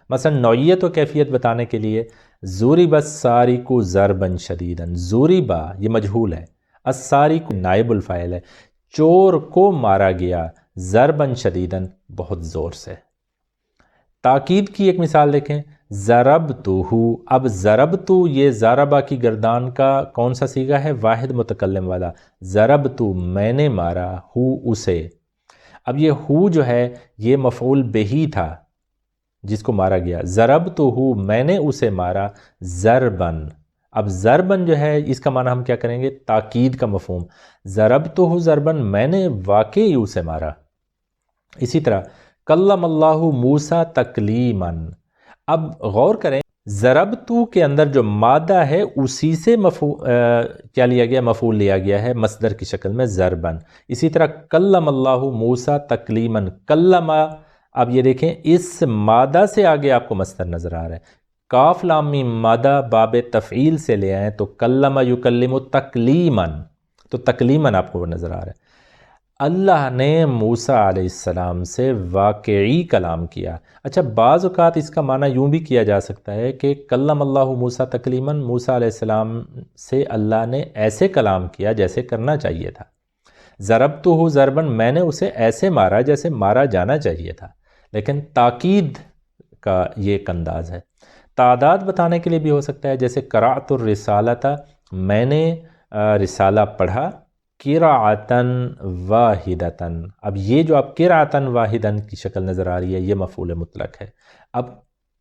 مثلا نوعیت و کیفیت بتانے کے لیے ضرب السارق ضربا شدیدا، ضرب یہ مجہول ہے، السارق نائب الفاعل ہے، چور کو مارا گیا، ضربا شدیدا بہت زور سے۔ تاکید کی ایک مثال دیکھیں، ضربتہ، اب ضربتہ یہ ضربہ کی گردان کا کون سا صیغہ ہے؟ واحد متکلم والا۔ ضربتہ میں نے مارا، ہو اسے۔ اب یہ ہو جو ہے یہ مفعول بہی تھا جس کو مارا گیا، ضربتہ میں نے اسے مارا، ضرباً۔ اب ضرباً جو ہے اس کا معنی ہم کیا کریں گے؟ تاکید کا مفہوم، ضربتہ ضرباً میں نے واقعی اسے مارا۔ اسی طرح کلم اللہ موسیٰ تکلیماً، اب غور کریں ضربتو کے اندر جو مادہ ہے اسی سے کیا لیا گیا؟ مفعول لیا گیا ہے مصدر کی شکل میں ضربن۔ اسی طرح کلم اللہ موسیٰ تکلیمن، کلم، اب یہ دیکھیں اس مادہ سے آگے آپ کو مصدر نظر آ رہا ہے، کاف لام میم مادہ باب تفعیل سے لے آئیں تو کلم یکلم تکلیمن، تو تکلیمن آپ کو وہ نظر آ رہا ہے۔ اللہ نے موسیٰ علیہ السلام سے واقعی کلام کیا۔ اچھا، بعض اوقات اس کا معنی یوں بھی کیا جا سکتا ہے کہ کلم اللہ موسیٰ تکلیمن، موسیٰ علیہ السلام سے اللہ نے ایسے کلام کیا جیسے کرنا چاہیے تھا۔ ضربتہ ضربن، میں نے اسے ایسے مارا جیسے مارا جانا چاہیے تھا، لیکن تاکید کا یہ ایک انداز ہے۔ تعداد بتانے کے لیے بھی ہو سکتا ہے، جیسے قرأت الرسالۃ، میں نے رسالہ پڑھا، قراءۃً واحدۃً، اب یہ جو اب قراءۃً واحدًا کی شکل نظر آ رہی ہے یہ مفعول مطلق ہے۔ اب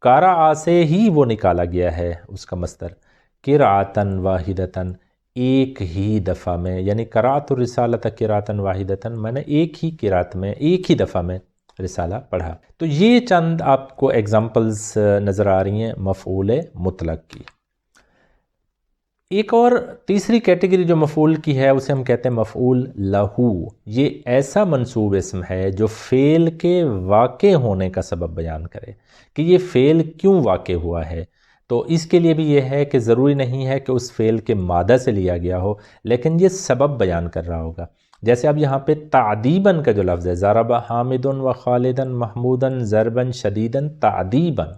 قرأ سے ہی وہ نکالا گیا ہے اس کا مصدر، قراءۃً واحدۃً، ایک ہی دفعہ میں، یعنی قرأت الرسالۃ قراءۃً واحدۃً، میں نے ایک ہی قرأت میں ایک ہی دفعہ میں رسالہ پڑھا۔ تو یہ چند آپ کو ایگزامپلز نظر آ رہی ہیں مفعول مطلق کی۔ ایک اور تیسری کیٹیگری جو مفعول کی ہے اسے ہم کہتے ہیں مفعول لہو۔ یہ ایسا منصوب اسم ہے جو فعل کے واقع ہونے کا سبب بیان کرے کہ یہ فعل کیوں واقع ہوا ہے۔ تو اس کے لیے بھی یہ ہے کہ ضروری نہیں ہے کہ اس فعل کے مادہ سے لیا گیا ہو، لیکن یہ سبب بیان کر رہا ہوگا۔ جیسے اب یہاں پہ تعدیباً کا جو لفظ ہے، ضرب حامد و خالداً محموداً ضرباً شدیداً تعدیباً،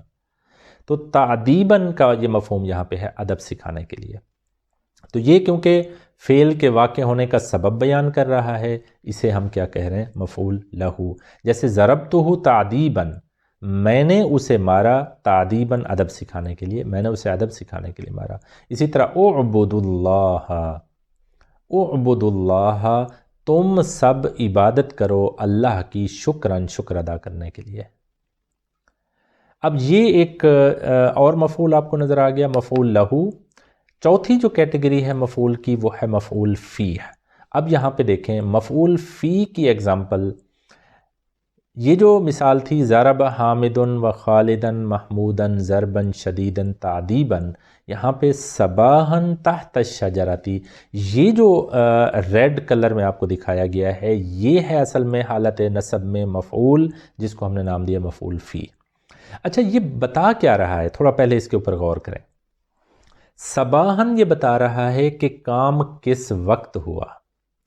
تو تعدیباً کا یہ مفہوم یہاں پہ ہے ادب سکھانے کے لیے۔ تو یہ کیونکہ فعل کے واقع ہونے کا سبب بیان کر رہا ہے، اسے ہم کیا کہہ رہے ہیں؟ مفعول لہو۔ جیسے ضربتہ تعدیباً، میں نے اسے مارا تعدیباً ادب سکھانے کے لیے، میں نے اسے ادب سکھانے کے لیے مارا۔ اسی طرح اعبد اللہ، اعبد اللہ، تم سب عبادت کرو اللہ کی شکراً، شکر ادا کرنے کے لیے۔ اب یہ ایک اور مفعول آپ کو نظر آ گیا، مفعول لہو۔ چوتھی جو کیٹیگری ہے مفعول کی وہ ہے مفعول فی۔ اب یہاں پہ دیکھیں مفعول فی کی ایگزامپل، یہ جو مثال تھی ضرب حامد و خالداً محموداً ضرباً شدیداً تعدیباً، یہاں پہ صباحاً تحت الشجرتی، یہ جو ریڈ کلر میں آپ کو دکھایا گیا ہے یہ ہے اصل میں حالت نصب میں مفعول، جس کو ہم نے نام دیا مفعول فی۔ اچھا، یہ بتا کیا رہا ہے؟ تھوڑا پہلے اس کے اوپر غور کریں۔ صباحاً یہ بتا رہا ہے کہ کام کس وقت ہوا،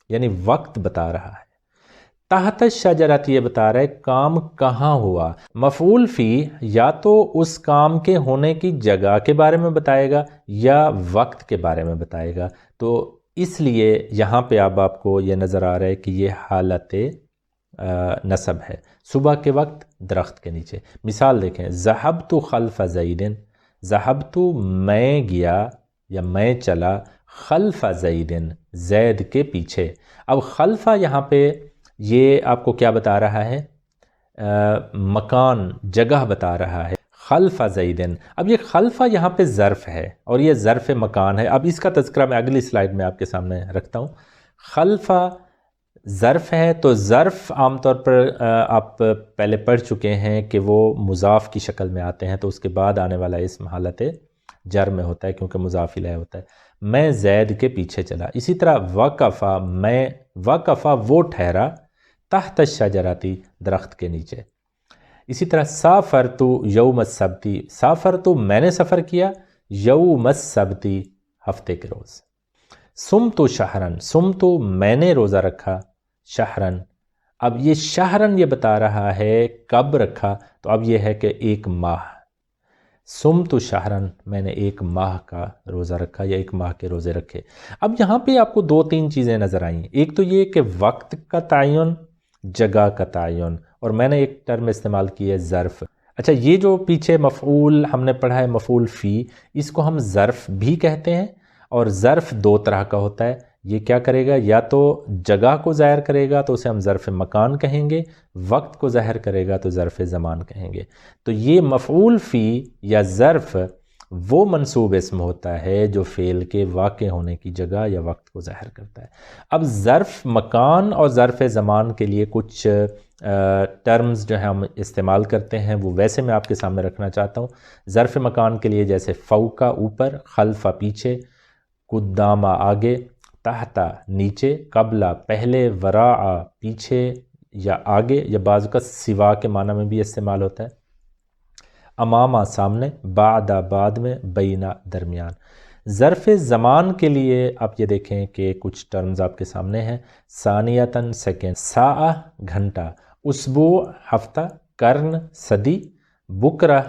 یعنی وقت بتا رہا ہے۔ تحت الشجرت یہ بتا رہا ہے کام کہاں ہوا۔ مفعول فی یا تو اس کام کے ہونے کی جگہ کے بارے میں بتائے گا یا وقت کے بارے میں بتائے گا، تو اس لیے یہاں پہ اب آپ کو یہ نظر آ رہا ہے کہ یہ حالت نصب ہے۔ صبح کے وقت درخت کے نیچے، مثال دیکھیں، ذہبت خلف زید، ذہبت میں گیا یا میں چلا، خلف زید زید کے پیچھے۔ اب خلفہ یہاں پہ یہ آپ کو کیا بتا رہا ہے؟ مکان، جگہ بتا رہا ہے، خلف زیدن۔ اب یہ خلفہ یہاں پہ ظرف ہے اور یہ ظرف مکان ہے۔ اب اس کا تذکرہ میں اگلی سلائیڈ میں آپ کے سامنے رکھتا ہوں۔ خلفہ ظرف ہے تو ظرف عام طور پر آپ پہلے پڑھ چکے ہیں کہ وہ مضاف کی شکل میں آتے ہیں، تو اس کے بعد آنے والا اسم حالت جر میں ہوتا ہے کیونکہ مضاف الیہ ہوتا ہے۔ میں زید کے پیچھے چلا۔ اسی طرح وقفہ، میں وقفہ وہ ٹھہرا، تحت الشجرتی درخت کے نیچے۔ اسی طرح سافرت یوم السبت، سافرت میں نے سفر کیا، یوم السبت ہفتے کے روز۔ صمت شہرن، صمت میں نے روزہ رکھا، شہرن، اب یہ شہرن یہ بتا رہا ہے کب رکھا، تو اب یہ ہے کہ ایک ماہ۔ صمت شہرن، میں نے ایک ماہ کا روزہ رکھا یا ایک ماہ کے روزے رکھے۔ اب یہاں پہ آپ کو دو تین چیزیں نظر آئیں، ایک تو یہ کہ وقت کا تعین، جگہ کا تعین، اور میں نے ایک ٹرم استعمال کی ہے ظرف۔ اچھا، یہ جو پیچھے مفعول ہم نے پڑھا ہے مفعول فی، اس کو ہم ظرف بھی کہتے ہیں، اور ظرف دو طرح کا ہوتا ہے۔ یہ کیا کرے گا؟ یا تو جگہ کو ظاہر کرے گا تو اسے ہم ظرف مکان کہیں گے، وقت کو ظاہر کرے گا تو ظرف زمان کہیں گے۔ تو یہ مفعول فی یا ظرف وہ منصوب اسم ہوتا ہے جو فعل کے واقع ہونے کی جگہ یا وقت کو ظاہر کرتا ہے۔ اب ظرف مکان اور ظرف زمان کے لیے کچھ ٹرمز جو ہیں ہم استعمال کرتے ہیں، وہ ویسے میں آپ کے سامنے رکھنا چاہتا ہوں۔ ظرف مکان کے لیے جیسے فوقا اوپر، خلفا پیچھے، قدامہ آگے، تحتا نیچے، قبلہ پہلے، وراء پیچھے یا آگے، یا بعض کا سوا کے معنی میں بھی استعمال ہوتا ہے، امامہ سامنے، بعد بعد میں، بینہ درمیان۔ ظرف زمان کے لیے آپ یہ دیکھیں کہ کچھ ٹرمز آپ کے سامنے ہیں، ثانیتاً سیکنڈ، ساعہ گھنٹہ، اسبوع ہفتہ، قرن صدی، بکرہ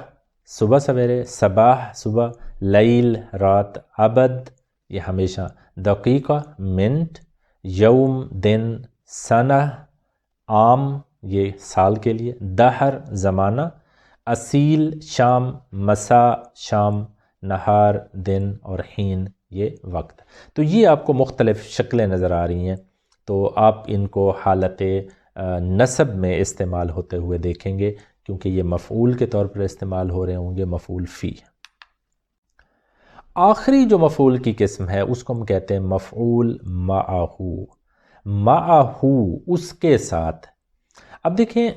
صبح سویرے، صباح صبح، لیل رات، ابد یہ ہمیشہ، دقیقہ منٹ، یوم دن، سنہ عام یہ سال کے لیے، دہر زمانہ، اصیل شام، مساء شام، نہار دن، اور حین یہ وقت۔ تو یہ آپ کو مختلف شکلیں نظر آ رہی ہیں، تو آپ ان کو حالت نصب میں استعمال ہوتے ہوئے دیکھیں گے، کیونکہ یہ مفعول کے طور پر استعمال ہو رہے ہوں گے، مفعول فی۔ آخری جو مفعول کی قسم ہے اس کو ہم کہتے ہیں مفعول معہو، معہو اس کے ساتھ۔ اب دیکھیں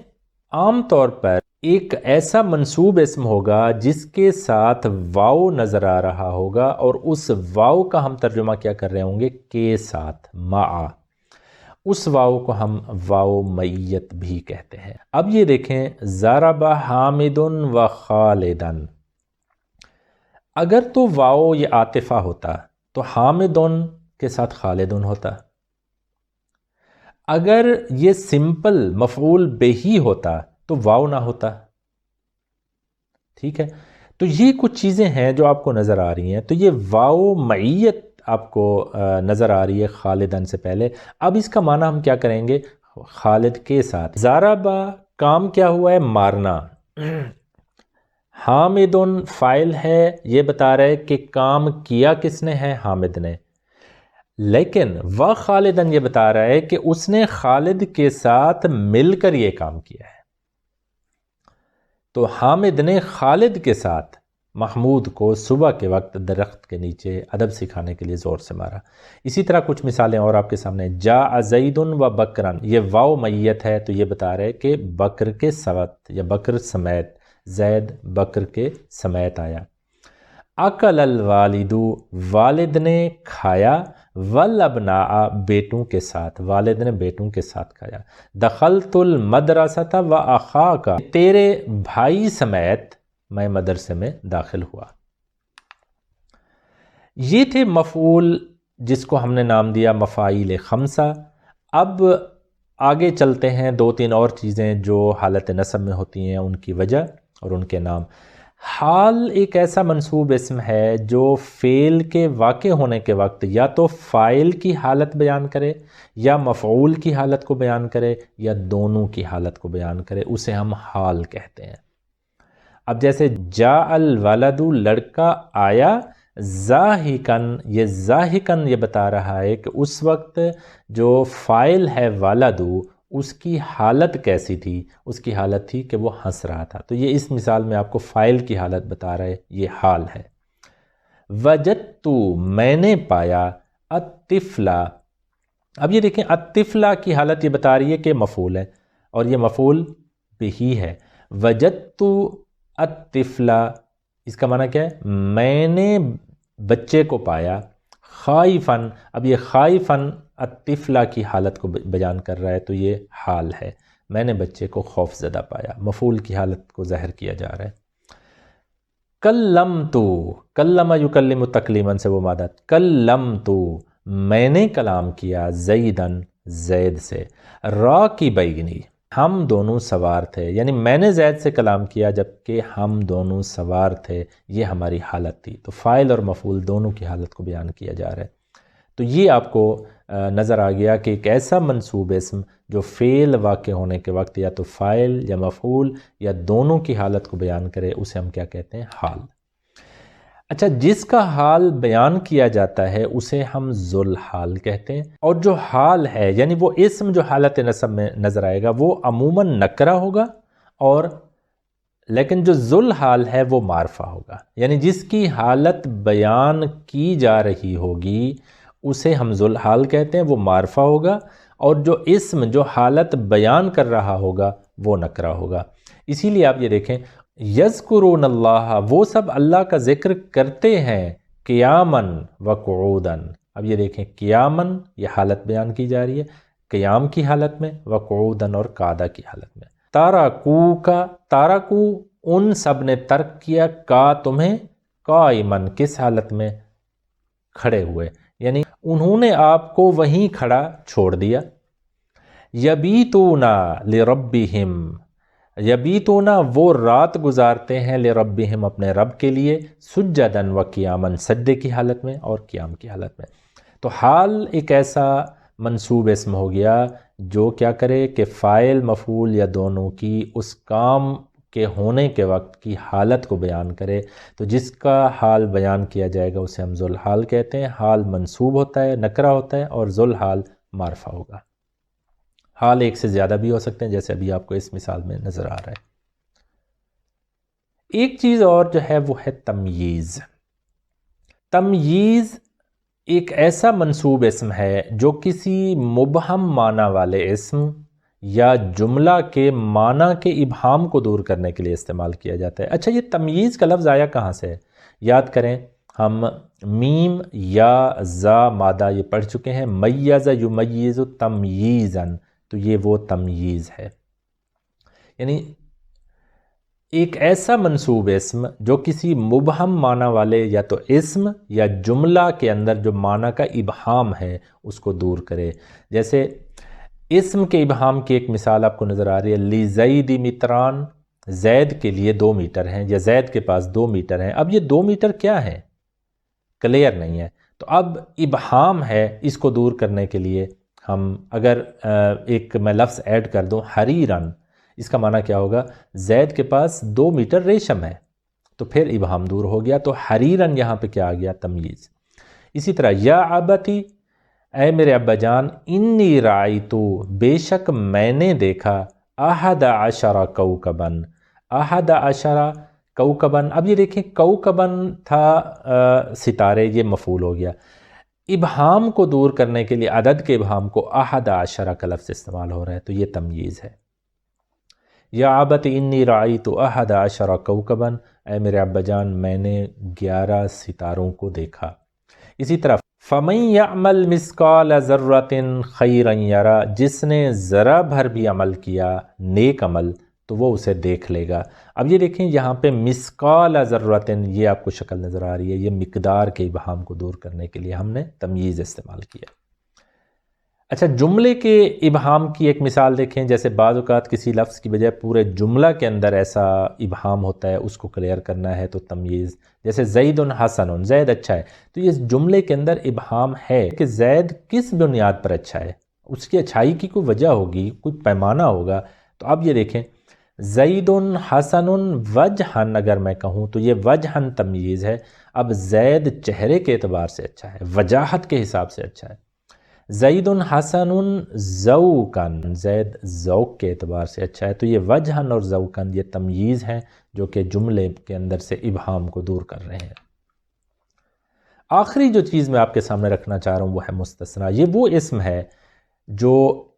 عام طور پر ایک ایسا منصوب اسم ہوگا جس کے ساتھ واو نظر آ رہا ہوگا، اور اس واو کا ہم ترجمہ کیا کر رہے ہوں گے؟ کے ساتھ، مع۔ اس واو کو ہم واو معیت بھی کہتے ہیں۔ اب یہ دیکھیں ضرب حامد و خالدن، اگر تو واو یہ عاطفہ ہوتا تو حامدن کے ساتھ خالدن ہوتا، اگر یہ سمپل مفعول بہی ہوتا تو واو نہ ہوتا، ٹھیک ہے؟ تو یہ کچھ چیزیں ہیں جو آپ کو نظر آ رہی ہیں، تو یہ واو معیت آپ کو نظر آ رہی ہے خالدن سے پہلے۔ اب اس کا معنی ہم کیا کریں گے؟ خالد کے ساتھ۔ ضربہ کام کیا ہوا ہے؟ مارنا۔ حامدن فاعل ہے، یہ بتا رہے کہ کام کیا کس نے ہے؟ حامد نے۔ لیکن وہ خالدن یہ بتا رہا ہے کہ اس نے خالد کے ساتھ مل کر یہ کام کیا ہے۔ تو حامد نے خالد کے ساتھ محمود کو صبح کے وقت درخت کے نیچے ادب سکھانے کے لیے زور سے مارا۔ اسی طرح کچھ مثالیں اور آپ کے سامنے، جاء زید و بکرن، یہ واو میت ہے تو یہ بتا رہے کہ بکر کے ساتھ یا بکر سمیت، زید بکر کے سمیت آیا۔ اکل الوالد، والد نے کھایا، والابناء بیٹوں کے ساتھ، والد نے بیٹوں کے ساتھ کھایا۔ دخلت المدرسۃ و اخاک، تیرے بھائی سمیت میں مدرسے میں داخل ہوا۔ یہ تھے مفعول جس کو ہم نے نام دیا مفاعیل خمسہ۔ اب آگے چلتے ہیں، دو تین اور چیزیں جو حالت نصب میں ہوتی ہیں ان کی وجہ اور ان کے نام۔ حال ایک ایسا منصوب اسم ہے جو فعل کے واقع ہونے کے وقت یا تو فاعل کی حالت بیان کرے یا مفعول کی حالت کو بیان کرے یا دونوں کی حالت کو بیان کرے، اسے ہم حال کہتے ہیں۔ اب جیسے جاء الولد، لڑکا آیا، ضاحکن، یہ ضاحکن یہ بتا رہا ہے کہ اس وقت جو فاعل ہے ولد، اس کی حالت کیسی تھی؟ اس کی حالت تھی کہ وہ ہنس رہا تھا، تو یہ اس مثال میں آپ کو فاعل کی حالت بتا رہے، یہ حال ہے۔ وجدت، میں نے پایا، الطفل، اب یہ دیکھیں الطفل کی حالت یہ بتا رہی ہے کہ مفعول ہے اور یہ مفعول بھی ہے۔ وجدت الطفل، اس کا معنی کیا ہے؟ میں نے بچے کو پایا۔ خائفن، اب یہ خائفن الطفل کی حالت کو بیان کر رہا ہے تو یہ حال ہے، میں نے بچے کو خوف زدہ پایا، مفعول کی حالت کو ظاہر کیا جا رہا ہے۔ کلمت، کلم یکلم تکلیما سے وہ مادہ، کلمت میں نے کلام کیا، زیدن زید سے، راکبین ہم دونوں سوار تھے، یعنی میں نے زید سے کلام کیا جبکہ ہم دونوں سوار تھے، یہ ہماری حالت تھی۔ تو فاعل اور مفعول دونوں کی حالت کو بیان کیا جا رہا ہے۔ تو یہ آپ کو نظر آ گیا کہ ایک ایسا منصوب اسم جو فعل واقع ہونے کے وقت یا تو فاعل یا مفعول یا دونوں کی حالت کو بیان کرے، اسے ہم کیا کہتے ہیں؟ حال۔ اچھا، جس کا حال بیان کیا جاتا ہے اسے ہم ذوالحال کہتے ہیں، اور جو حال ہے یعنی وہ اسم جو حالت نصب میں نظر آئے گا وہ عموماً نکرہ ہوگا اور لیکن جو ذل حال ہے وہ معرفہ ہوگا، یعنی جس کی حالت بیان کی جا رہی ہوگی اسے ہم ذل حال کہتے ہیں، وہ معرفہ ہوگا، اور جو اسم جو حالت بیان کر رہا ہوگا وہ نکرہ ہوگا۔ اسی لیے آپ یہ دیکھیں یذکرون اللہ، وہ سب اللہ کا ذکر کرتے ہیں قیاماً وقعوداً۔ اب یہ دیکھیں قیاماً یہ حالت بیان کی جا رہی ہے، قیام کی حالت میں، وقعوداً اور قعدہ کی حالت میں۔ تارکو کا، تارکو ان سب نے ترک کیا، کا تمہیں، قائماً کس حالت میں، کھڑے ہوئے، یعنی انہوں نے آپ کو وہیں کھڑا چھوڑ دیا۔ یبیتونا لربہم، یبیتونا وہ رات گزارتے ہیں، لربہم اپنے رب کے لیے، سجداً و قیاماً سجدے کی حالت میں اور قیام کی حالت میں۔ تو حال ایک ایسا منصوب اسم ہو گیا جو کیا کرے کہ فاعل مفعول یا دونوں کی اس کام کے ہونے کے وقت کی حالت کو بیان کرے۔ تو جس کا حال بیان کیا جائے گا اسے ہم ذل حال کہتے ہیں۔ حال منصوب ہوتا ہے، نکرہ ہوتا ہے، اور ذل حال معرفہ ہوگا۔ حال ایک سے زیادہ بھی ہو سکتے ہیں، جیسے ابھی آپ کو اس مثال میں نظر آ رہا ہے۔ ایک چیز اور جو ہے وہ ہے تمییز۔ تمییز ایک ایسا منصوب اسم ہے جو کسی مبہم معنی والے اسم یا جملہ کے معنی کے ابہام کو دور کرنے کے لیے استعمال کیا جاتا ہے۔ اچھا، یہ تمییز کا لفظ آیا کہاں سے ہے؟ یاد کریں، ہم میم یا زا مادہ یہ پڑھ چکے ہیں، میز یمیز تمییزاً، تو یہ وہ تمییز ہے، یعنی ایک ایسا منصوب اسم جو کسی مبہم معنی والے یا تو اسم یا جملہ کے اندر جو معنی کا ابہام ہے اس کو دور کرے۔ جیسے اسم کے ابہام کی ایک مثال آپ کو نظر آ رہی ہے، لزید متران، زید کے لیے 2 میٹر ہیں، یا زید کے پاس 2 میٹر ہیں۔ اب یہ 2 میٹر کیا ہیں؟ کلیئر نہیں ہے، تو اب ابہام ہے، اس کو دور کرنے کے لیے ہم اگر ایک میں لفظ ایڈ کر دوں حریرن، اس کا معنی کیا ہوگا؟ زید کے پاس 2 میٹر ریشم ہے، تو پھر ابہام دور ہو گیا، تو حریرن یہاں پہ کیا آ گیا؟ تمییز۔ اسی طرح یا ابتی، اے میرے ابا جان، انی رأیتو، بے شک میں نے دیکھا، احد عشر کوکبن، احد عشر کوکبن۔ اب یہ دیکھیں کوکبن تھا ستارے، یہ مفعول ہو گیا۔ ابہام کو دور کرنے کے لیے عدد کے ابہام کو احد عشر کا لفظ استعمال ہو رہا ہے، تو یہ تمییز ہے۔ یا ابت انی رأیت احد عشر کوکبن، اے میرے ابا جان میں نے 11 ستاروں کو دیکھا۔ اسی طرح فمن یعمل مثقال ذرۃ خیرا یرا، جس نے ذرہ بھر بھی عمل کیا نیک عمل تو وہ اسے دیکھ لے گا۔ اب یہ دیکھیں یہاں پہ مثقال ذرۃ، یہ آپ کو شکل نظر آ رہی ہے، یہ مقدار کے ابہام کو دور کرنے کے لیے ہم نے تمییز استعمال کیا۔ اچھا، جملے کے ابہام کی ایک مثال دیکھیں، جیسے بعض اوقات کسی لفظ کی بجائے پورے جملہ کے اندر ایسا ابہام ہوتا ہے، اس کو کلیئر کرنا ہے تو تمییز، جیسے زید حسن، زید اچھا ہے، تو یہ جملے کے اندر ابہام ہے کہ زید کس بنیاد پر اچھا ہے، اس کی اچھائی کی کوئی وجہ ہوگی، کوئی پیمانہ ہوگا۔ تو اب یہ دیکھیں زید حسن وجہن، اگر میں کہوں تو یہ وجہن تمییز ہے۔ اب زید چہرے کے اعتبار سے اچھا ہے، وجاہت کے حساب سے اچھا ہے۔ زید حسن ذوقاً، زید ذوق کے اعتبار سے اچھا ہے، تو یہ وجہن اور ذوقاً یہ تمییز ہیں جو کہ جملے کے اندر سے ابہام کو دور کر رہے ہیں۔ آخری جو چیز میں آپ کے سامنے رکھنا چاہ رہا ہوں وہ ہے مستثنیٰ۔ یہ وہ اسم ہے جو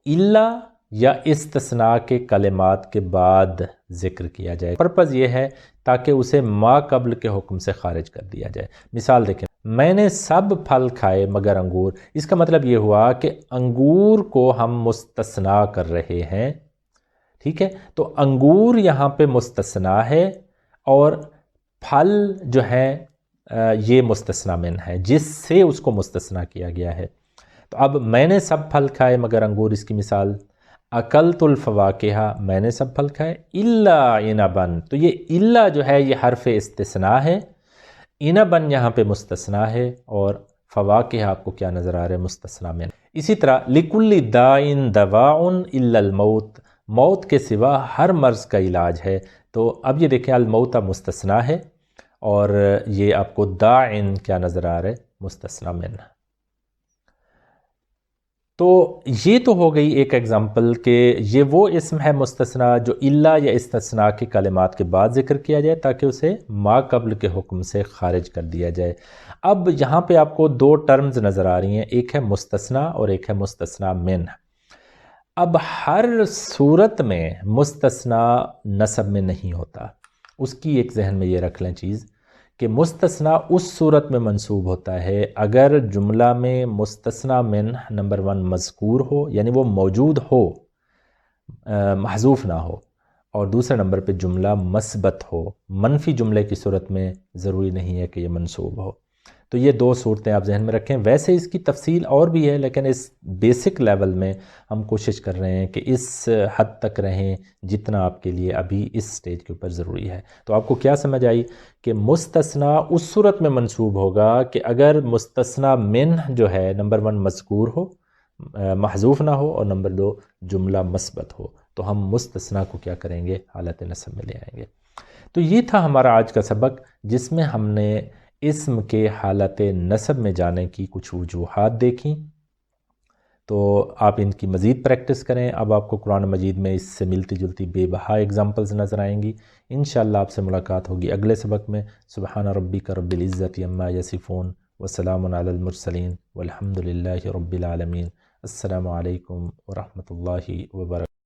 الا یا استثناء کے کلمات کے بعد ذکر کیا جائے۔ پرپس یہ ہے تاکہ اسے ما قبل کے حکم سے خارج کر دیا جائے۔ مثال دیکھیں، میں نے سب پھل کھائے مگر انگور، اس کا مطلب یہ ہوا کہ انگور کو ہم مستثنیٰ کر رہے ہیں، ٹھیک ہے؟ تو انگور یہاں پہ مستثنیٰ ہے، اور پھل جو ہے یہ مستثنیٰ من ہے جس سے اس کو مستثنیٰ کیا گیا ہے۔ تو اب میں نے سب پھل کھائے مگر انگور، اس کی مثال اکلت الفواکہ، میں نے سب پھل کھائے، الا عنبن، تو یہ الا جو ہے یہ حرف استثناء ہے، عنبن یہاں پہ مستثنیٰ ہے، اور فواکہ آپ کو کیا نظر آ رہا ہے؟ مستثنیٰ من۔ اسی طرح لکل داء دواء الا الموت، موت کے سوا ہر مرض کا علاج ہے، تو اب یہ دیکھیں الموت مستثنیٰ ہے، اور یہ آپ کو داعن کیا نظر آ رہا ہے؟ مستثنیٰ من۔ تو یہ تو ہو گئی ایک ایگزامپل کہ یہ وہ اسم ہے مستثنا جو الا یا استثناء کے کلمات کے بعد ذکر کیا جائے تاکہ اسے ما قبل کے حکم سے خارج کر دیا جائے۔ اب یہاں پہ آپ کو دو ٹرمز نظر آ رہی ہیں، ایک ہے مستثنا اور ایک ہے مستثنا من۔ اب ہر صورت میں مستثنا نسب میں نہیں ہوتا، اس کی ایک ذہن میں یہ رکھ لیں چیز کہ مستثنا اس صورت میں منصوب ہوتا ہے اگر جملہ میں مستثنا من نمبر 1 مذکور ہو، یعنی وہ موجود ہو، محذوف نہ ہو، اور دوسرے نمبر پہ جملہ مثبت ہو۔ منفی جملے کی صورت میں ضروری نہیں ہے کہ یہ منصوب ہو۔ تو یہ دو صورتیں آپ ذہن میں رکھیں۔ ویسے اس کی تفصیل اور بھی ہے، لیکن اس بیسک لیول میں ہم کوشش کر رہے ہیں کہ اس حد تک رہیں جتنا آپ کے لیے ابھی اس سٹیج کے اوپر ضروری ہے۔ تو آپ کو کیا سمجھ آئی کہ مستثنا اس صورت میں منصوب ہوگا کہ اگر مستثنا من جو ہے نمبر 1 مذکور ہو، محذوف نہ ہو، اور نمبر 2 جملہ مثبت ہو، تو ہم مستثنا کو کیا کریں گے؟ حالت نصب میں لے آئیں گے۔ تو یہ تھا ہمارا آج کا سبق، جس میں ہم نے اسم کے حالت نصب میں جانے کی کچھ وجوہات دیکھیں۔ تو آپ ان کی مزید پریکٹس کریں۔ اب آپ کو قرآن مجید میں اس سے ملتی جلتی بے بہا ایگزامپلز نظر آئیں گی۔ انشاءاللہ آپ سے ملاقات ہوگی اگلے سبق میں۔ سبحان ربک رب العزت عما یصفون وسلام علی المرسلین والحمد للہ رب العالمین۔ السلام علیکم ورحمۃ اللہ وبرکاتہ۔